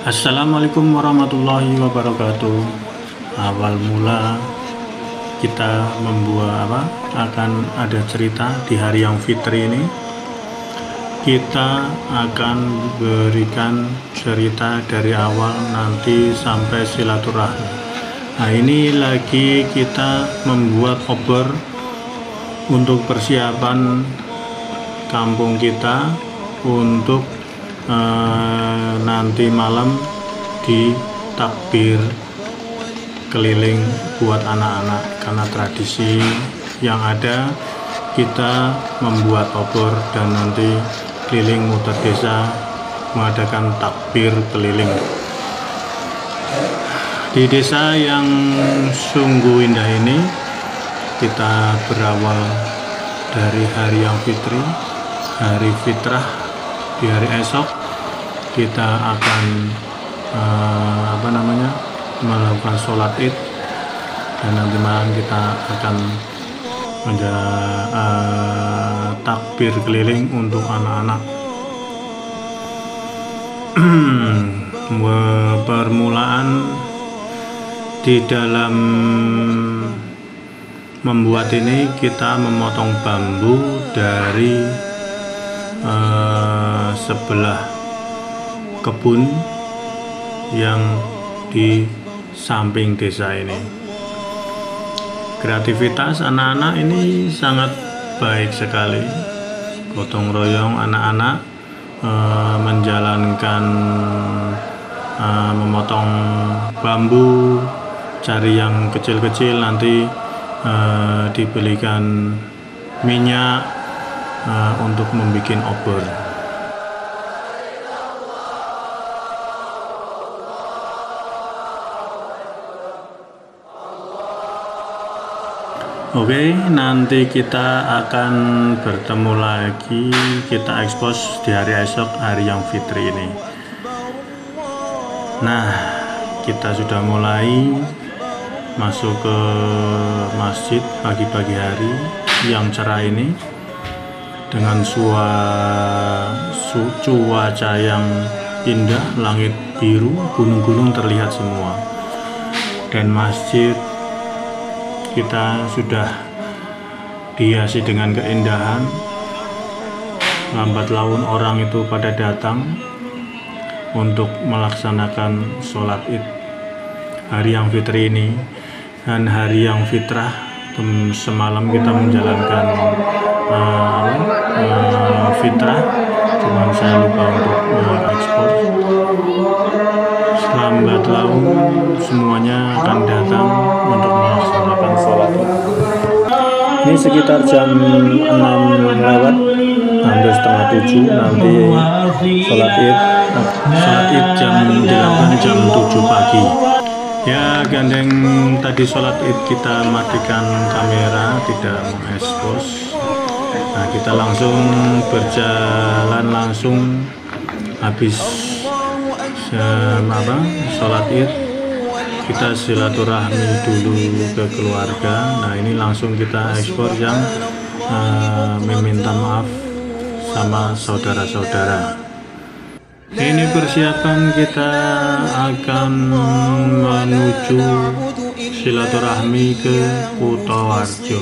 Assalamualaikum warahmatullahi wabarakatuh. Awal mula kita akan ada cerita di hari yang fitri ini. Kita akan berikan cerita dari awal nanti sampai silaturahmi. Nah, ini lagi kita membuat obor untuk persiapan kampung kita untuk nanti malam di takbir keliling buat anak-anak, karena tradisi yang ada kita membuat obor dan nanti keliling muter desa mengadakan takbir keliling di desa yang sungguh indah ini. Kita berawal dari hari yang fitri, hari fitrah. Di hari esok kita akan melakukan sholat id, dan nanti malam kita akan takbir keliling untuk anak-anak. Permulaan di dalam membuat ini kita memotong bambu dari sebelah kebun yang di samping desa ini. Kreativitas anak-anak ini sangat baik sekali. Gotong royong anak-anak menjalankan memotong bambu, cari yang kecil-kecil, nanti dibelikan minyak untuk membuat obor. Oke, nanti kita akan bertemu lagi, kita ekspos di hari esok, hari yang fitri ini. Nah, kita sudah mulai masuk ke masjid pagi-pagi hari yang cerah ini, dengan cuaca yang indah, langit biru, gunung-gunung terlihat semua, dan masjid kita sudah dihiasi dengan keindahan. Lambat laun orang itu pada datang untuk melaksanakan sholat id hari yang fitri ini. Dan hari yang fitrah, semalam kita menjalankan fitrah, cuman saya lupa untuk ekspor. Lambat laun semuanya akan datang untuk melaksanakan sholat. Ini sekitar jam 6 lewat, hampir setengah 7. Nanti sholat id jam 8, jam 7 pagi. Ya, gandeng tadi sholat id kita matikan kamera, tidak mengekspos. Nah, kita langsung berjalan, langsung habis sholat id kita silaturahmi dulu ke keluarga. Nah, ini langsung kita ekspor yang meminta maaf sama saudara-saudara. Ini persiapan kita akan menuju silaturahmi ke Kutoarjo.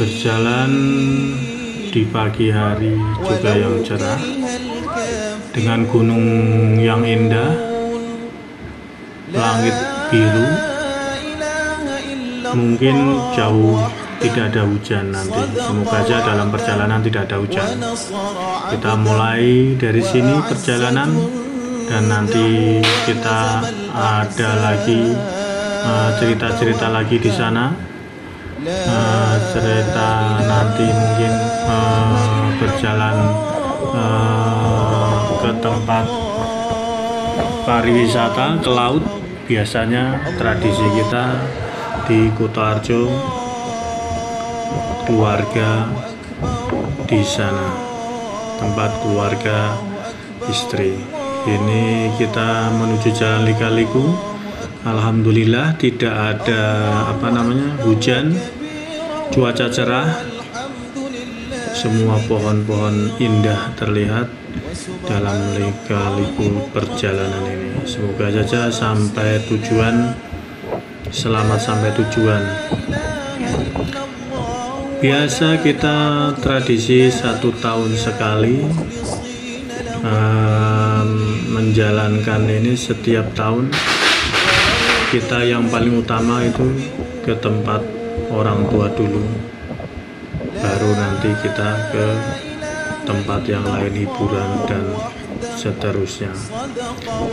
Berjalan di pagi hari juga yang cerah, dengan gunung yang indah, langit biru. Mungkin jauh tidak ada hujan nanti. Semoga aja dalam perjalanan tidak ada hujan. Kita mulai dari sini perjalanan, dan nanti kita ada lagi cerita-cerita lagi di sana. Cerita nanti mungkin berjalan ke tempat pariwisata, ke laut. Biasanya tradisi kita di Kutoarjo, keluarga di sana, tempat keluarga istri. Ini kita menuju Jalan Lika-Liku. Alhamdulillah tidak ada hujan, cuaca cerah, semua pohon-pohon indah terlihat. dalam lika-liku perjalanan ini. Semoga saja sampai tujuan, selamat sampai tujuan. Biasa kita tradisi 1 tahun sekali menjalankan ini. Setiap tahun kita yang paling utama itu ke tempat orang tua dulu, baru nanti kita ke tempat yang lain, hiburan dan seterusnya.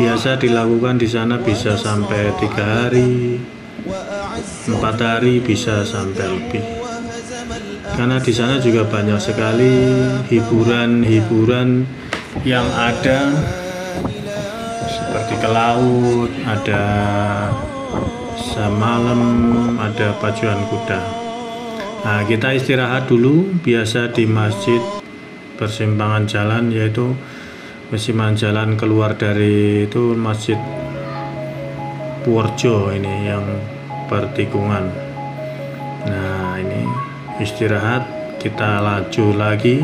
Biasa dilakukan di sana bisa sampai 3 hari, 4 hari, bisa sampai lebih. Karena di sana juga banyak sekali hiburan-hiburan yang ada, seperti ke laut, ada semalam, ada pacuan kuda. Nah, kita istirahat dulu biasa di masjid persimpangan jalan, yaitu persimpangan jalan keluar dari itu Masjid Purworejo ini yang pertikungan. Nah, ini istirahat, kita laju lagi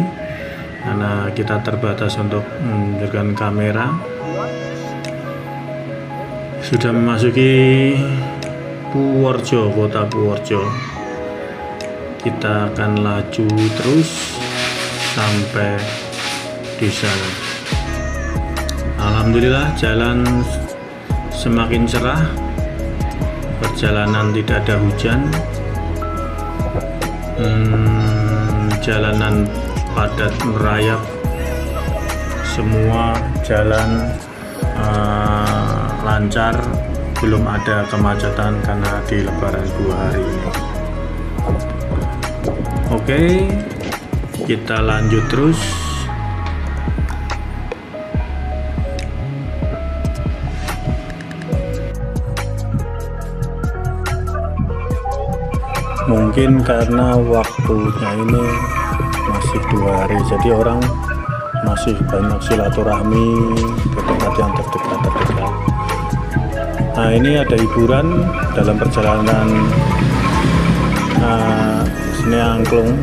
karena kita terbatas untuk menunjukkan kamera. Sudah memasuki Purworejo, kota Purworejo. Kita akan laju terus sampai di sana. Alhamdulillah jalan semakin cerah, perjalanan tidak ada hujan, jalanan padat merayap, semua jalan lancar, belum ada kemacetan karena di Lebaran 2 hari ini. Oke, kita lanjut terus. Mungkin karena waktunya ini masih 2 hari, jadi orang masih banyak silaturahmi ke tempat yang terdekat. Nah, ini ada hiburan dalam perjalanan Seni Angklung.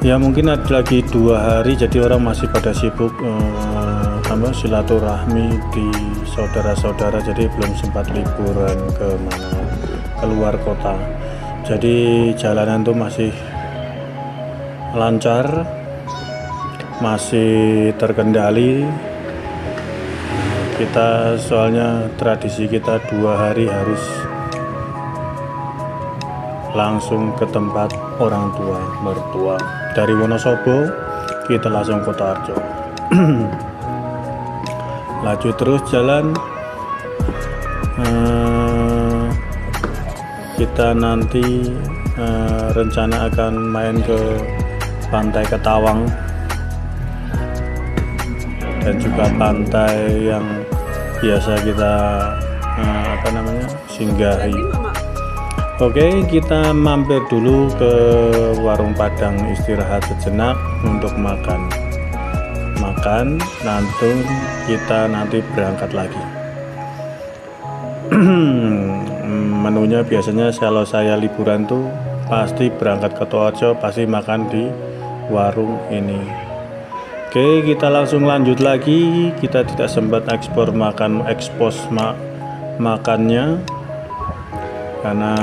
Ya, mungkin ada lagi 2 hari, jadi orang masih pada sibuk silaturahmi di saudara-saudara, jadi belum sempat liburan keluar kota. Jadi jalanan itu masih lancar, masih terkendali. Kita soalnya tradisi kita 2 hari harus langsung ke tempat orang tua mertua. Dari Wonosobo kita langsung ke Kotarjo. Laju terus jalan. Kita nanti rencana akan main ke Pantai Ketawang dan juga pantai yang biasa kita singgahi. Oke, kita mampir dulu ke warung Padang, istirahat sejenak untuk makan, nanti berangkat lagi. Menunya biasanya kalau saya liburan tuh pasti berangkat ke Purworejo, pasti makan di warung ini. Oke, kita langsung lanjut lagi. Kita tidak sempat ekspos makannya karena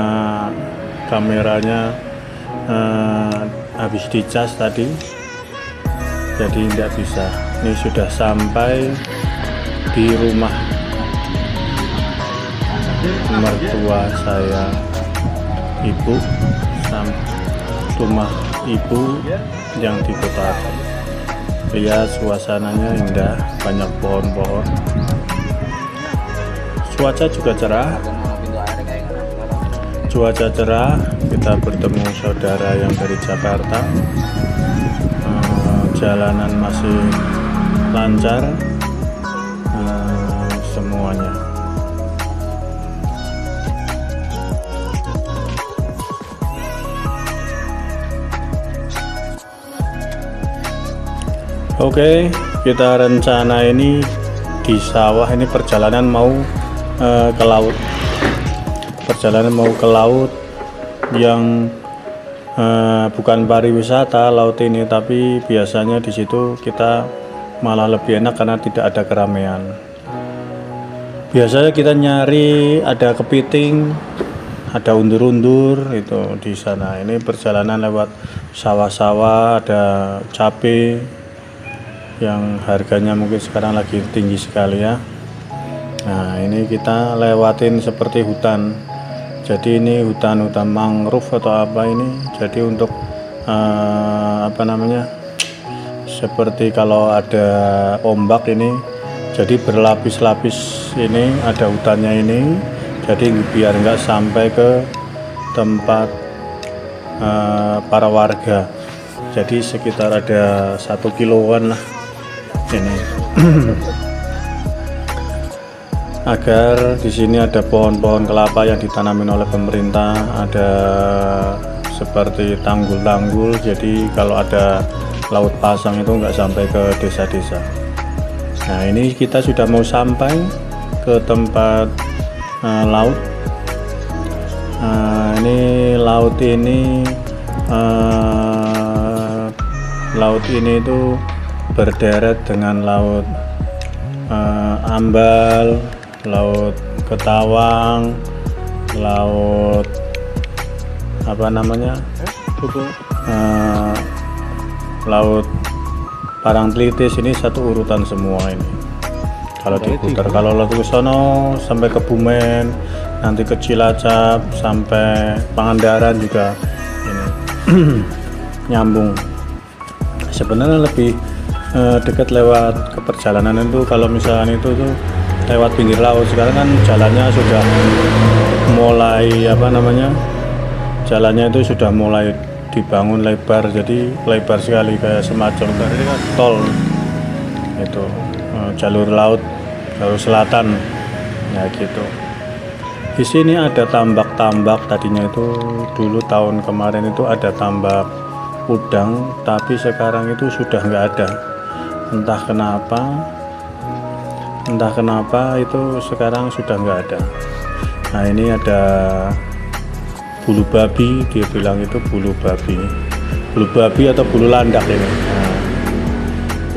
kameranya habis dicas tadi, jadi tidak bisa. Ini sudah sampai di rumah mertua saya, rumah ibu yang di kota. Lihat suasananya indah, banyak pohon-pohon, cuaca juga cerah. Kita bertemu saudara yang dari Jakarta. Jalanan masih lancar semuanya. Oke, kita rencana ini di sawah, ini perjalanan mau ke laut. Yang bukan pariwisata laut ini, tapi biasanya di situ kita malah lebih enak karena tidak ada keramaian. Biasanya kita nyari ada kepiting, ada undur-undur itu di sana. Ini perjalanan lewat sawah-sawah, ada cabai yang harganya mungkin sekarang lagi tinggi sekali ya. Nah, ini kita lewatin seperti hutan. Jadi ini hutan-hutan mangrove atau apa ini. Jadi untuk apa namanya? Seperti kalau ada ombak ini, jadi berlapis-lapis ini, ada hutannya ini. Jadi biar nggak sampai ke tempat para warga. Jadi sekitar ada 1 kiloan lah ini. Agar di sini ada pohon-pohon kelapa yang ditanamin oleh pemerintah, ada seperti tanggul-tanggul. Jadi kalau ada laut pasang itu nggak sampai ke desa-desa. Nah, ini kita sudah mau sampai ke tempat laut. Ini laut ini itu berderet dengan laut Ambal, laut Ketawang, laut apa namanya, laut Parangtritis. Ini satu urutan semua ini. Kalau diputar, kalau laut ke sono sampai ke Bumen, nanti ke Cilacap sampai Pangandaran juga ini nyambung. Sebenarnya lebih dekat lewat ke perjalanan itu kalau misalnya itu tuh lewat pinggir laut. Sekarang kan jalannya sudah mulai apa namanya, jalannya itu sudah mulai dibangun lebar, jadi lebar sekali kayak semacam tol itu, jalur laut, jalur selatan ya gitu. Di sini ada tambak-tambak. Tadinya itu dulu tahun kemarin itu ada tambak udang, tapi sekarang itu sudah nggak ada. Entah kenapa itu sekarang sudah nggak ada. Nah, ini ada bulu babi, dia bilang itu bulu babi atau bulu landak ini. Nah,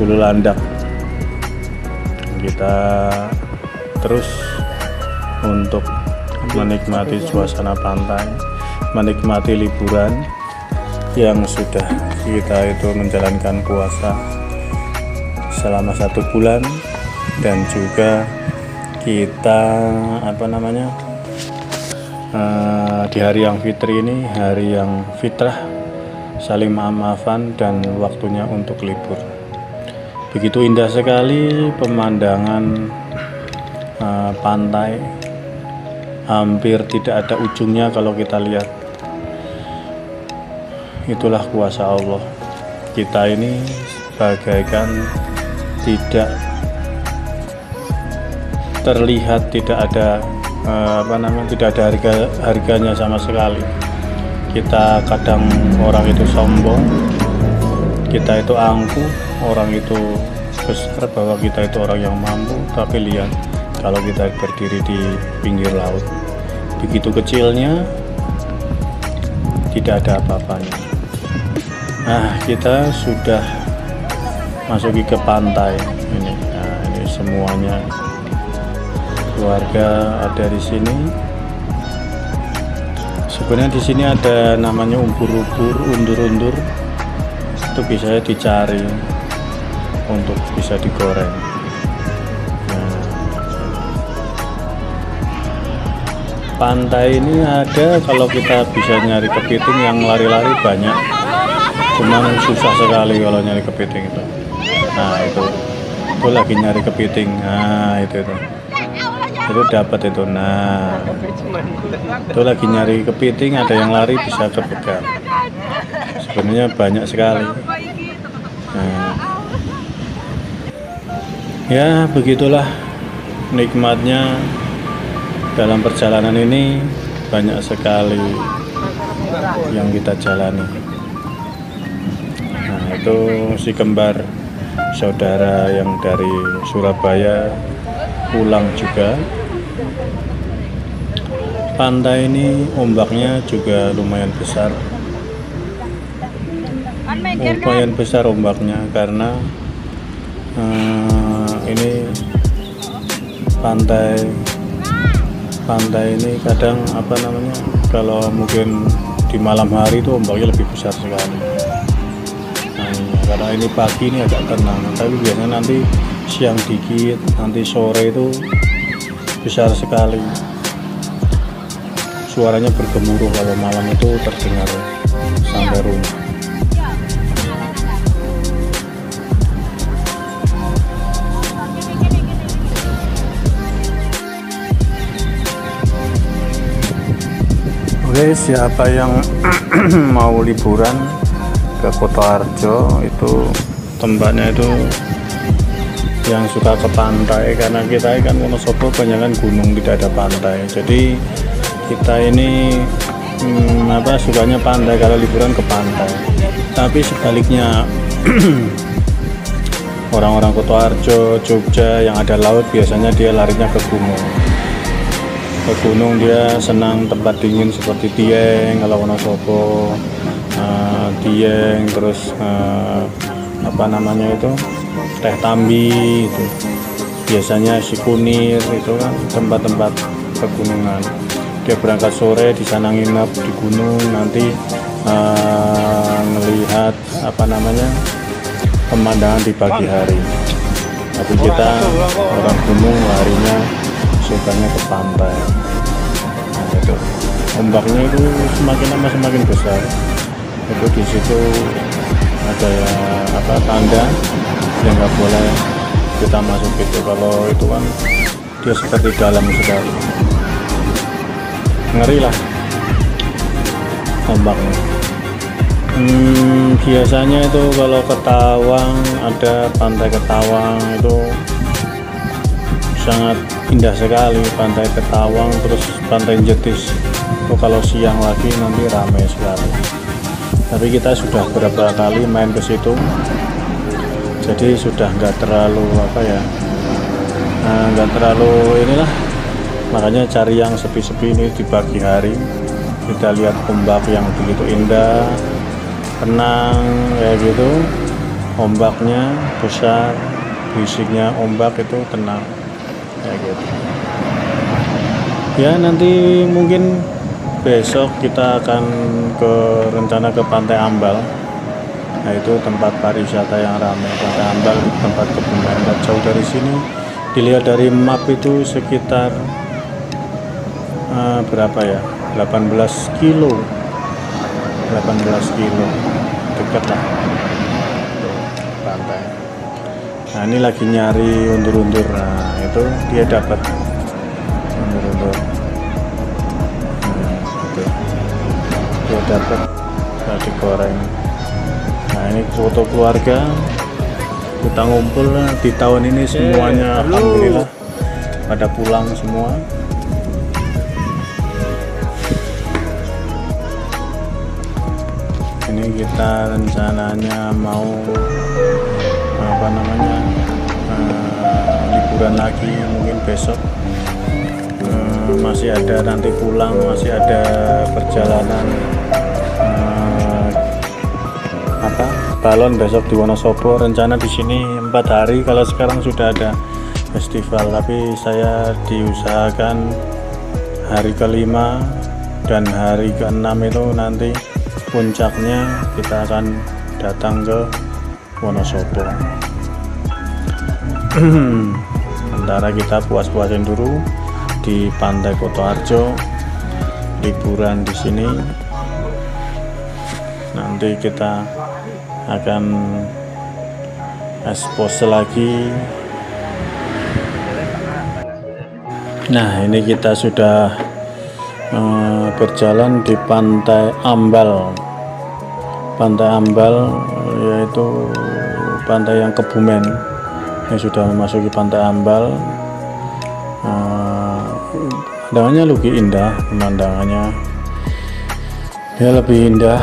bulu landak. Kita terus untuk menikmati suasana pantai, menikmati liburan yang sudah kita itu menjalankan puasa selama 1 bulan, dan juga kita apa namanya, di hari yang fitri ini, hari yang fitrah, saling maaf-maafan dan waktunya untuk libur. Begitu indah sekali pemandangan pantai, hampir tidak ada ujungnya kalau kita lihat. Itulah kuasa Allah. Kita ini bagaikan tidak terlihat, tidak ada tidak ada harganya sama sekali. Kita kadang orang itu sombong, kita itu angkuh, orang itu besar bahwa kita itu orang yang mampu, tapi lihat kalau kita berdiri di pinggir laut, begitu kecilnya, tidak ada apa-apanya. Nah, kita sudah masuki ke pantai ini. Nah, ini semuanya keluarga ada di sini. Sebenarnya di sini ada namanya ubur-ubur, undur-undur. Itu bisa dicari untuk bisa digoreng. Nah, pantai ini ada, kalau kita bisa nyari kepiting yang lari-lari banyak. Cuman susah sekali kalau nyari kepiting itu. Nah, itu lagi nyari kepiting. Nah, itu dapat itu. Nah, itu lagi nyari kepiting, ada yang lari bisa kepegang. Sebenarnya banyak sekali. Nah, ya begitulah nikmatnya dalam perjalanan ini. Banyak sekali yang kita jalani. Nah, itu si kembar saudara yang dari Surabaya pulang juga. Pantai ini ombaknya juga lumayan besar. lumayan besar ombaknya karena ini pantai ini kadang apa namanya, kalau mungkin di malam hari itu ombaknya lebih besar sekali. Karena ini pagi ini agak tenang, tapi biasanya nanti siang dikit, nanti sore itu besar sekali. Suaranya bergemuruh kalau malam itu terdengar sampai rumah. Oke, siapa yang mau liburan ke Kutoarjo, itu tempatnya itu yang suka ke pantai, karena kita kan Wonosobo kebanyakan gunung, tidak ada pantai. Jadi kita ini sukanya pantai, kalau liburan ke pantai. Tapi sebaliknya orang-orang Kutoarjo, Jogja yang ada laut biasanya dia larinya ke gunung. Ke gunung dia senang tempat dingin seperti Dieng kalau Wonosobo, Dieng, terus apa namanya itu, Teh Tambi itu biasanya Sikunir, itu kan tempat-tempat pegunungan. Dia berangkat sore di sana nginep di gunung, nanti ngelihat apa namanya pemandangan di pagi hari. Tapi kita orang gunung larinya sukanya ke pantai. Nah, itu ombaknya itu semakin lama semakin besar. Itu di situ ada ya apa, tanda yang nggak boleh kita masuk itu. Kalau itu kan dia seperti dalam sekali, ngeri lah ombaknya. Biasanya itu kalau ke Tawang, ada pantai Ketawang itu sangat indah sekali, pantai Ketawang, terus pantai Jetis itu kalau siang lagi nanti ramai sekali. Tapi kita sudah beberapa kali main ke situ, jadi sudah nggak terlalu apa ya, nggak terlalu inilah. Makanya cari yang sepi-sepi ini di pagi hari, kita lihat ombak yang begitu indah, tenang kayak gitu, ombaknya besar, bisiknya ombak itu tenang kayak gitu. Ya nanti mungkin besok kita akan rencana ke Pantai Ambal. Nah itu tempat pariwisata yang ramai. Pantai Ambal tempat Kebumen, nggak jauh dari sini. Dilihat dari map itu sekitar berapa ya, 18 kilo, dekat lah pantai. Nah ini lagi nyari undur-undur. Nah itu dia dapat undur-undur. Itu dia dapat nasi goreng. Nah ini foto keluarga kita ngumpul di tahun ini semuanya. Alhamdulillah pada pulang semua. Ini kita rencananya mau apa namanya, liburan lagi mungkin besok. Masih ada nanti pulang, masih ada perjalanan balon besok di Wonosobo. Rencana di sini 4 hari, kalau sekarang sudah ada festival, tapi saya diusahakan hari ke-5 dan hari ke-6 itu nanti puncaknya kita akan datang ke Wonosobo. Sementara kita puas-puasin dulu di Pantai Kutoarjo, liburan di sini. Nanti kita akan ekspos lagi. Nah ini kita sudah berjalan di Pantai Ambal. Pantai Ambal yaitu pantai yang Kebumen. Ini sudah memasuki Pantai Ambal. Pemandangannya lebih indah, pemandangannya ya lebih indah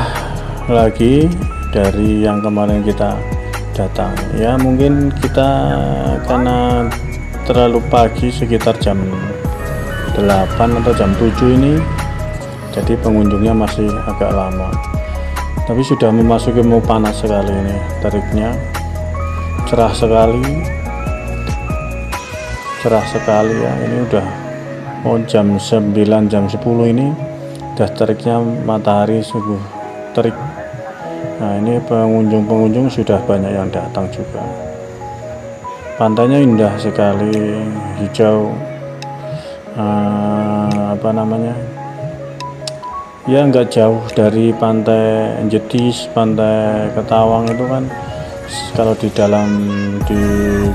lagi dari yang kemarin kita datang. Ya mungkin kita karena terlalu pagi, sekitar jam 8 atau jam 7 ini, jadi pengunjungnya masih agak lama. Tapi sudah memasuki mau panas sekali ini, teriknya cerah sekali ya. Ini udah mau jam 9, jam 10 ini udah teriknya matahari, sungguh terik. Nah, ini pengunjung sudah banyak yang datang juga. Pantainya indah sekali, hijau, ya nggak jauh dari pantai Jetis, pantai Ketawang itu kan. Kalau di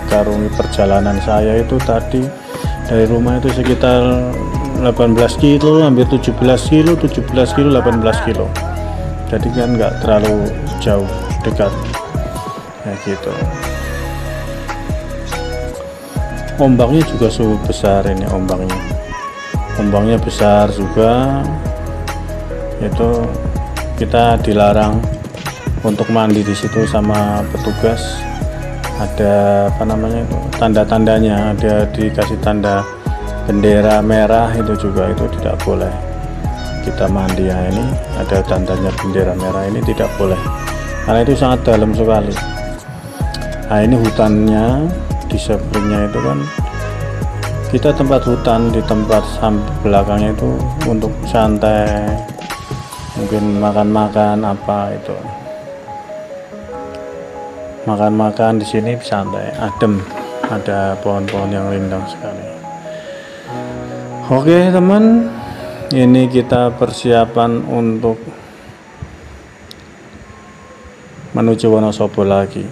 karungi perjalanan saya itu tadi dari rumah itu sekitar 18 kilo, hampir 17 kilo, 18 kilo. Jadi kan nggak terlalu jauh, dekat ya gitu. Ombaknya juga besar ini, ombaknya besar juga. Itu kita dilarang untuk mandi di situ sama petugas. Ada tanda-tandanya, ada dikasih tanda bendera merah, itu juga itu tidak boleh kita mandi ya. Ini ada tandanya bendera merah, ini tidak boleh karena itu sangat dalam sekali. Nah, ini hutannya di seberangnya itu kan kita tempat hutan, di tempat belakangnya itu untuk santai, mungkin makan apa itu, makan di sini santai, adem, ada pohon-pohon yang rindang sekali. Oke teman, ini kita persiapan untuk menuju Wonosobo lagi,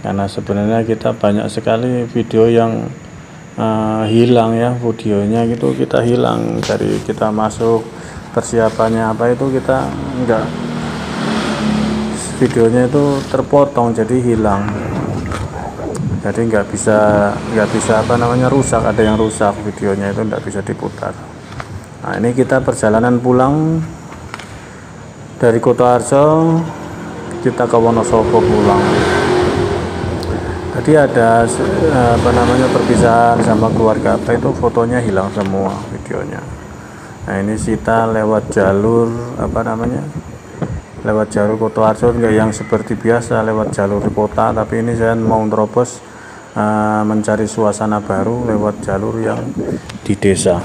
karena sebenarnya kita banyak sekali video yang hilang ya, videonya gitu kita hilang dari kita masuk, persiapannya apa itu kita enggak, videonya itu terpotong jadi hilang, jadi nggak bisa rusak, ada yang rusak videonya itu nggak bisa diputar. Nah, ini kita perjalanan pulang dari Kutoarjo, kita ke Wonosobo pulang. Tadi ada perpisahan sama keluarga apa itu, fotonya hilang semua, videonya. Nah, ini kita lewat jalur lewat jalur Kutoarjo, enggak yang seperti biasa lewat jalur kota, tapi ini saya mau terobos mencari suasana baru lewat jalur yang di desa.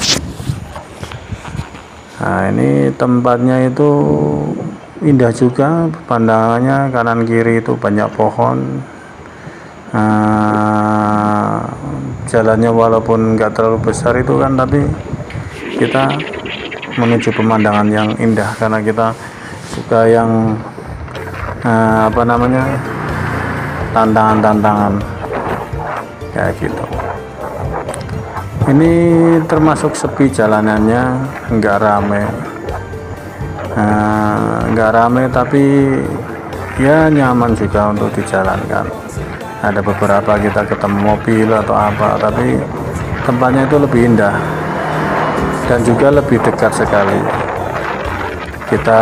Nah, ini tempatnya itu indah juga, pemandangannya kanan kiri itu banyak pohon. Jalannya walaupun nggak terlalu besar itu kan, tapi kita menuju pemandangan yang indah karena kita suka yang tantangan kayak gitu. Ini termasuk sepi jalanannya, nggak rame, tapi ya nyaman juga untuk dijalankan. Ada beberapa kita ketemu mobil atau apa, tapi tempatnya itu lebih indah dan juga lebih dekat sekali. Kita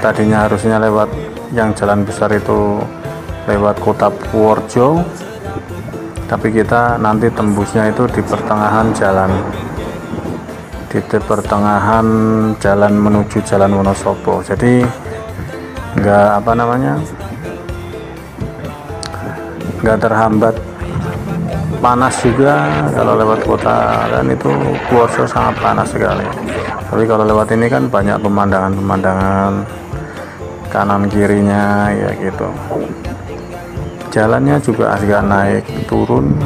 tadinya harusnya lewat yang jalan besar itu lewat Kota Purworejo, tapi kita nanti tembusnya itu di pertengahan jalan menuju Jalan Wonosobo. Jadi nggak terhambat panas juga. Kalau lewat kota kan itu Purworejo sangat panas sekali, tapi kalau lewat ini kan banyak pemandangan kanan kirinya ya gitu. Jalannya juga agak naik turun.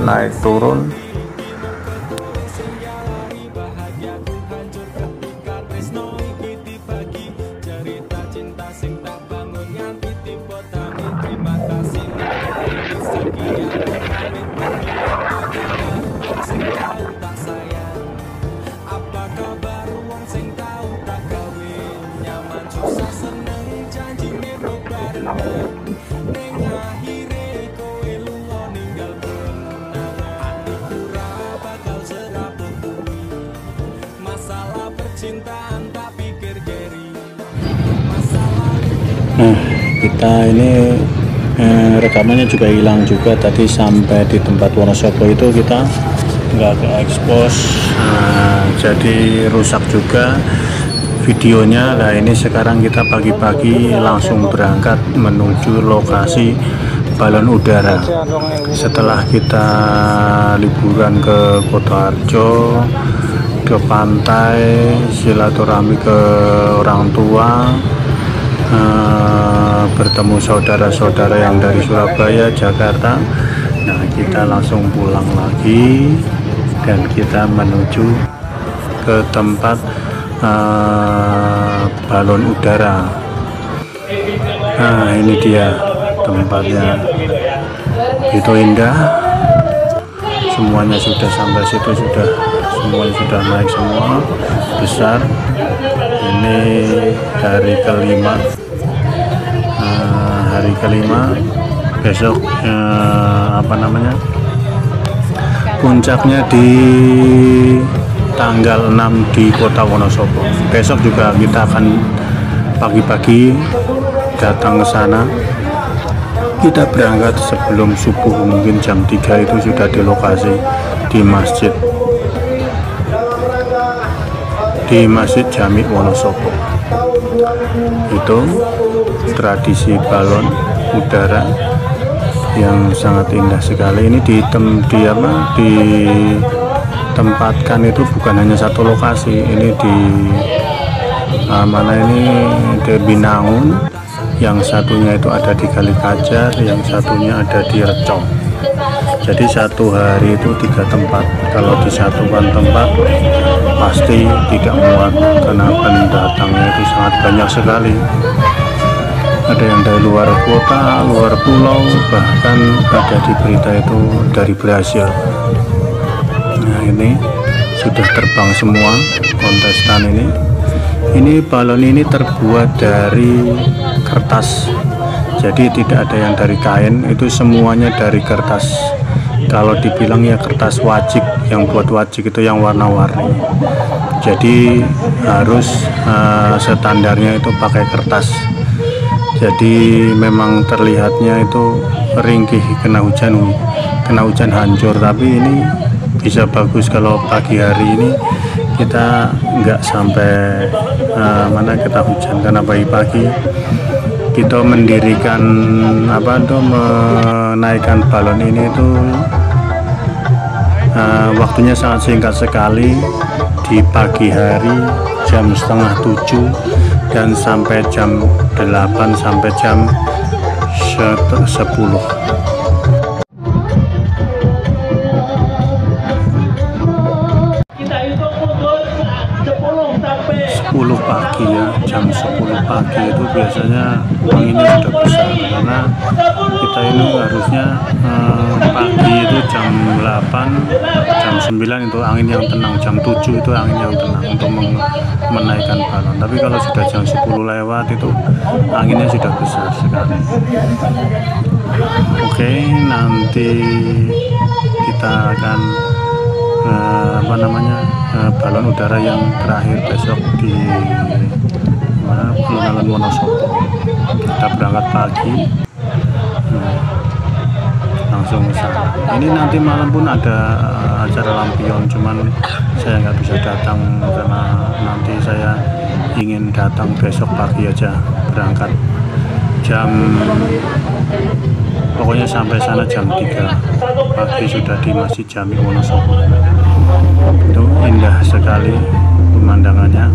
Nah, kita ini rekamannya juga hilang juga tadi. Sampai di tempat Wonosobo itu kita nggak ke expose, jadi rusak juga videonya. Nah ini sekarang kita pagi-pagi langsung berangkat menuju lokasi balon udara. Setelah kita liburan ke Kutoarjo, ke pantai, silaturahmi ke orang tua, bertemu saudara-saudara yang dari Surabaya, Jakarta. Nah kita langsung pulang lagi dan kita menuju ke tempat balon udara. Nah ini dia tempatnya, itu indah. Semuanya sudah sampai situ, semuanya sudah naik semua, besar. Ini hari kelima, besok puncaknya di tanggal 6 di Kota Wonosobo. Besok juga kita akan pagi-pagi datang ke sana. Kita berangkat sebelum subuh, mungkin jam 3 itu sudah di lokasi di Masjid Jami Wonosobo. Itu tradisi balon udara yang sangat indah sekali. Ini ditempatkan itu bukan hanya satu lokasi. Ini di di Binangun, yang satunya itu ada di Kalikajar, yang satunya ada di Recong. Jadi satu hari itu 3 tempat. Kalau disatukan tempat pasti tidak muat karena pendatangnya itu sangat banyak sekali. Ada yang dari luar kota, luar pulau, bahkan ada di berita itu dari Brasil. Nah ini sudah terbang semua kontestan ini. Ini balon ini terbuat dari kertas, jadi tidak ada yang dari kain, itu semuanya dari kertas. Kalau dibilang ya kertas wajik, yang buat wajik itu yang warna-warni. Jadi harus standarnya itu pakai kertas. Jadi memang terlihatnya itu ringkih, kena hujan hancur. Tapi ini bisa bagus kalau pagi hari ini kita nggak sampai kita hujan, karena pagi-pagi kita mendirikan menaikkan balon ini itu waktunya sangat singkat sekali, di pagi hari jam 6:30 dan sampai jam 8 sampai jam 10. Pagi ya, jam 10 pagi itu biasanya anginnya sudah besar, karena kita ini harusnya pagi itu jam 8, jam 9 itu angin yang tenang, jam 7 itu angin yang tenang untuk menaikkan balon. Tapi kalau sudah jam 10 lewat itu anginnya sudah besar sekali. Oke, nanti kita akan balon udara yang terakhir besok di alun-alun Wonosobo. Kita berangkat pagi, langsung ke sana. Ini nanti malam pun ada acara lampion, cuman saya nggak bisa datang karena nanti saya ingin datang besok pagi aja, berangkat pokoknya sampai sana jam 3 pagi sudah di Masjid Jami Wonosobo. Itu indah sekali pemandangannya.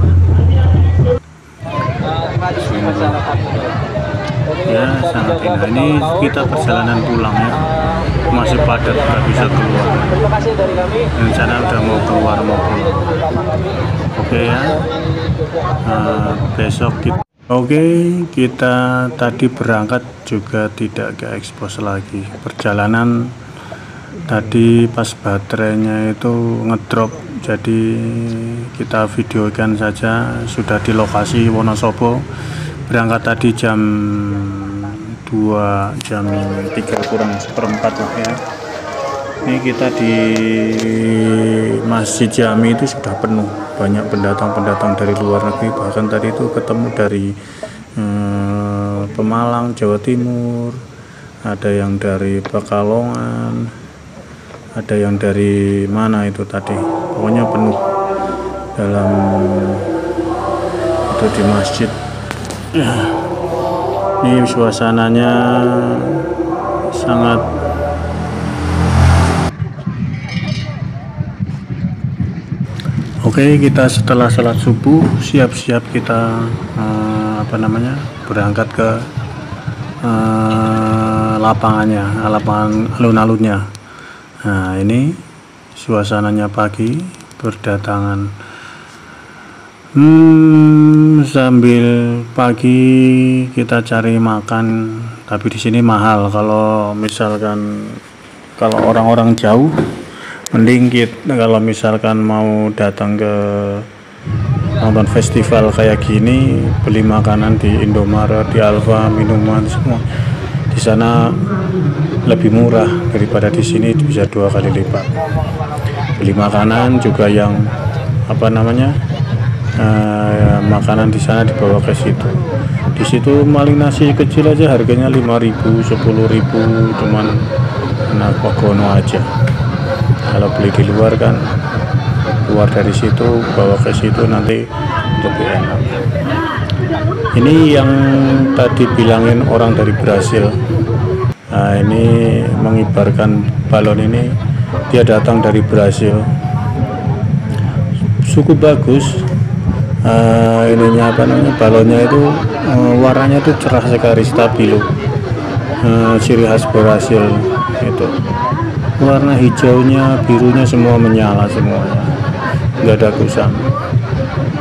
Ya sangat indah. Ini kita perjalanan pulang ya, masih padat, nggak bisa keluar. Dan sana udah mau keluar, mau pulang. Oke ya, besok kita tadi berangkat juga tidak ke ekspos lagi. Perjalanan tadi pas baterainya itu ngedrop, jadi kita videokan saja. Sudah di lokasi Wonosobo, berangkat tadi jam 3 kurang seperempat lah ya. Ini kita di Masjid Jami itu sudah penuh, banyak pendatang dari luar negeri. Bahkan tadi itu ketemu dari Pemalang, Jawa Timur, ada yang dari Pekalongan, ada yang dari mana itu tadi, pokoknya penuh dalam itu di masjid. Ini suasananya sangat oke. Kita setelah sholat subuh siap-siap kita berangkat ke lapangannya, lapangan alun-alunnya. Nah, ini suasananya pagi berdatangan. Sambil pagi kita cari makan, tapi di sini mahal. Kalau misalkan orang-orang jauh, mending kalau misalkan mau datang ke nonton festival kayak gini, beli makanan di Indomaret, di Alfa, minuman semua di sana lebih murah daripada di sini, bisa 2 kali lipat. Beli makanan juga yang makanan di sana dibawa ke situ. Di situ maling nasi kecil aja harganya 5.000, 10.000, cuman enak wagono aja. Kalau beli di luar kan, keluar dari situ bawa ke situ nanti lebih enak. Ini yang tadi bilangin orang dari Brasil. Nah, ini mengibarkan balon ini, dia datang dari Brasil. Cukup bagus. Balonnya itu warnanya itu cerah sekali, stabilo. Ciri khas Brasil itu. Warna hijaunya, birunya semua menyala semuanya, nggak ada kusam.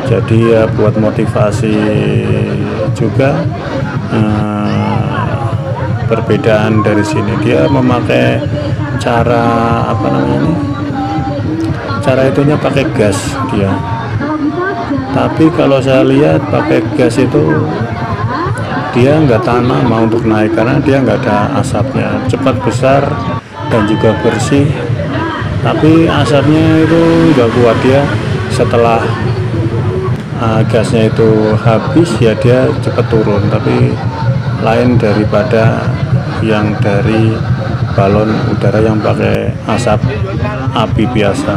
Jadi ya buat motivasi juga. Perbedaan dari sini, dia memakai cara itunya pakai gas dia. Tapi kalau saya lihat pakai gas itu dia nggak tahan lama untuk naik karena dia nggak ada asapnya, cepat besar dan juga bersih. Tapi asapnya itu nggak kuat, dia setelah gasnya itu habis ya dia cepat turun. Tapi lain daripada yang dari balon udara yang pakai asap api biasa,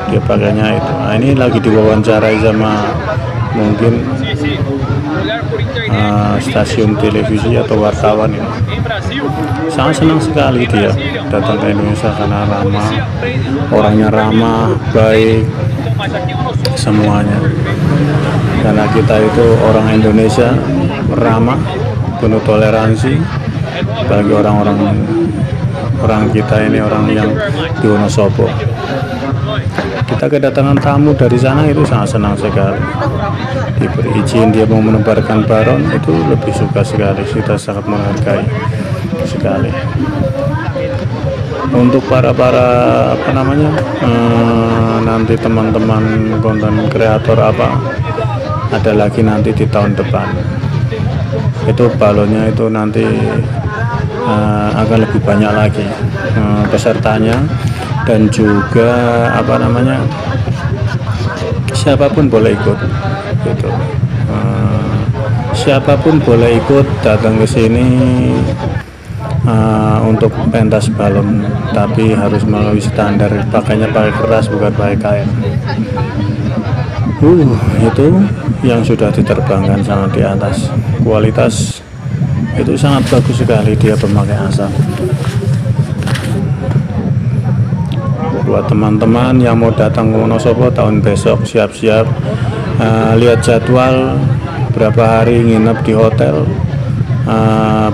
dia pakainya itu. Nah, ini lagi diwawancarai sama mungkin stasiun televisi atau wartawan ini. Sangat senang sekali dia datang ke Indonesia karena ramah, orangnya ramah, baik, semuanya. Karena kita itu orang Indonesia ramah, penuh toleransi. Bagi orang kita ini, orang yang di Wonosobo, kita kedatangan tamu dari sana itu sangat senang sekali. Diberi izin dia mau menebarkan balon, itu lebih suka sekali. Kita sangat menghargai sekali. Untuk para nanti teman-teman konten kreator ada lagi nanti di tahun depan. Itu balonnya itu nanti akan lebih banyak lagi pesertanya, dan juga siapapun boleh ikut gitu. Siapapun boleh ikut datang ke sini untuk pentas balon, tapi harus melalui standar, pakainya pakai keras bukan pakai kain. Itu yang sudah diterbangkan sangat di atas, kualitas itu sangat bagus sekali, dia pemakai asap. Buat teman-teman yang mau datang ke Wonosobo tahun besok, siap-siap lihat jadwal, berapa hari nginep di hotel,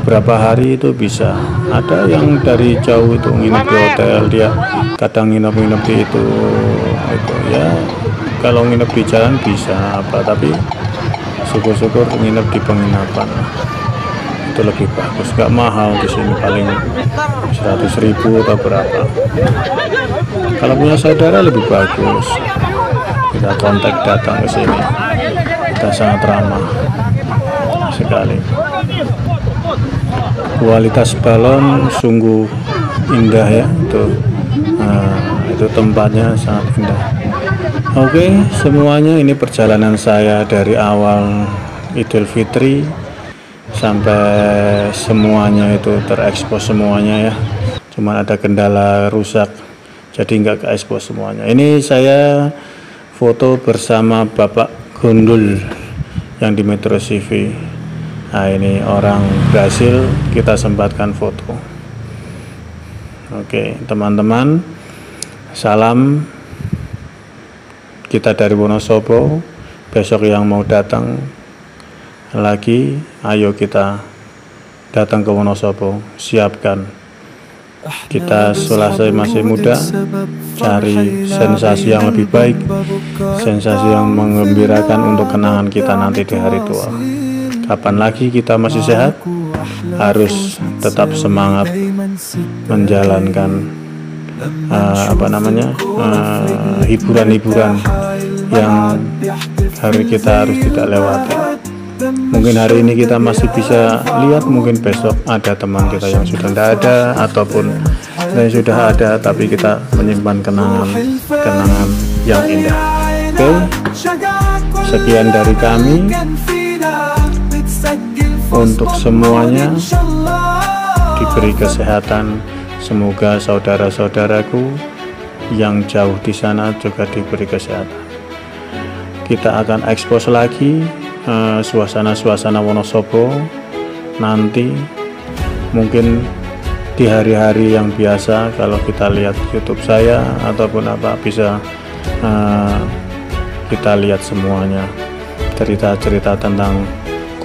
berapa hari itu bisa. Ada yang dari jauh itu nginep di hotel, dia kadang nginep di itu ya. Kalau nginep di jalan bisa tapi syukur-syukur nginep di penginapan, itu lebih bagus, gak mahal. Di sini paling 100.000 atau berapa. Kalau punya saudara lebih bagus, kita kontak datang ke sini, kita sangat ramah sekali. Kualitas balon sungguh indah ya, itu tempatnya sangat indah. Oke, semuanya ini perjalanan saya dari awal Idul Fitri sampai semuanya itu terekspos semuanya ya. Cuman ada kendala rusak, jadi nggak ke ekspos semuanya. Ini saya foto bersama Bapak Gundul. yang di Metro CV. Nah, ini orang Brasil, kita sempatkan foto. Oke, teman-teman, salam kita dari Wonosobo. Besok yang mau datang lagi, ayo kita datang ke Wonosobo, siapkan. Kita selesai masih muda, cari sensasi yang lebih baik, sensasi yang menggembirakan untuk kenangan kita nanti di hari tua. Kapan lagi kita masih sehat, harus tetap semangat menjalankan hiburan-hiburan yang hari kita harus tidak lewati. Mungkin hari ini kita masih bisa lihat, mungkin besok ada teman kita yang sudah tidak ada, ataupun yang sudah ada tapi kita menyimpan kenangan yang indah. Oke, sekian dari kami. Untuk semuanya diberi kesehatan, semoga saudara-saudaraku yang jauh di sana juga diberi kesehatan. Kita akan ekspos lagi suasana-suasana Wonosobo nanti, mungkin di hari-hari yang biasa. Kalau kita lihat YouTube saya ataupun apa, bisa kita lihat semuanya, cerita-cerita tentang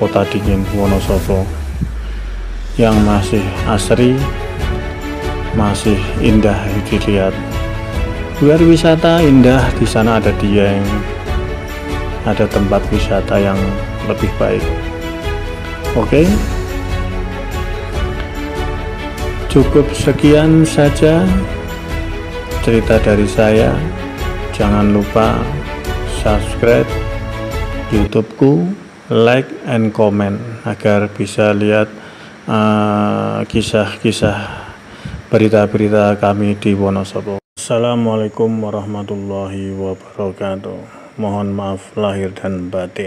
kota dingin Wonosobo yang masih asri, masih indah dilihat. Biar wisata indah, di sana ada Dieng, ada tempat wisata yang lebih baik. Oke, cukup sekian saja cerita dari saya. Jangan lupa subscribe YouTube-ku, like and comment agar bisa lihat kisah-kisah berita-berita kami di Wonosobo. Assalamualaikum warahmatullahi wabarakatuh. Mohon maaf lahir dan batin.